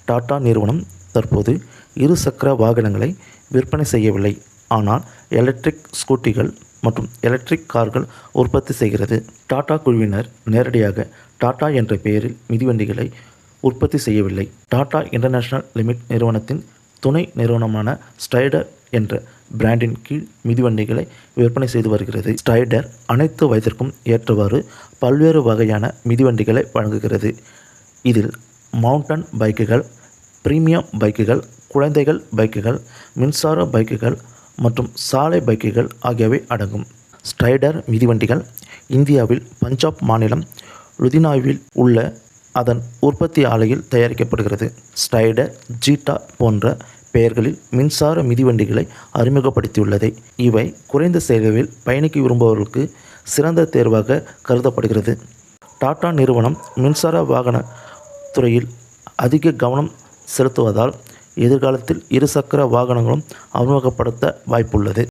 டாடா நிறுவனம் தற்போது இருசக்கர வாகனங்களை விற்பனை செய்யவில்லை, ஆனால் எலக்ட்ரிக் ஸ்கூட்டிகள் மற்றும் எலக்ட்ரிக் கார்கள் உற்பத்தி செய்கிறது. டாடா குழுவினர் நேரடியாக டாடா என்ற பெயரில் மிதிவண்டிகளை உற்பத்தி செய்யவில்லை. டாடா இன்டர்நேஷனல் லிமிடெட் நிறுவனத்தின் துணை நிறுவனமான ஸ்ட்ரைடர் என்ற பிராண்டின் கீழ் மிதிவண்டிகளை விற்பனை செய்து வருகிறது. ஸ்ட்ரைடர் அனைத்து வயதிற்கும் ஏற்றவாறு பல்வேறு வகையான மிதிவண்டிகளை வழங்குகிறது. இதில் மவுண்டன் பைக்குகள், பிரீமியம் பைக்குகள், குழந்தைகள் பைக்குகள், மின்சார பைக்குகள் மற்றும் சாலை பைக்குகள் ஆகியவை அடங்கும். ஸ்ட்ரைடர் மிதிவண்டிகள் இந்தியாவில் பஞ்சாப் மாநிலம் லுதியானாவில் உள்ள அதன் உற்பத்தி ஆலையில் தயாரிக்கப்படுகிறது. ஸ்ட்ரைடர், ஜீட்டா போன்ற பெயர்களில் மின்சார மிதிவண்டிகளை அறிமுகப்படுத்தியுள்ளது. இவை குறைந்த செலவில் பயணிக்க விரும்புபவர்களுக்கு சிறந்த தேர்வாக கருதப்படுகிறது. டாடா நிறுவனம் மின்சார வாகன துறையில் அதிக கவனம் செலுத்துவதால் எதிர்காலத்தில் இருசக்கர வாகனங்களும் அறிமுகப்படுத்த வாய்ப்புள்ளது.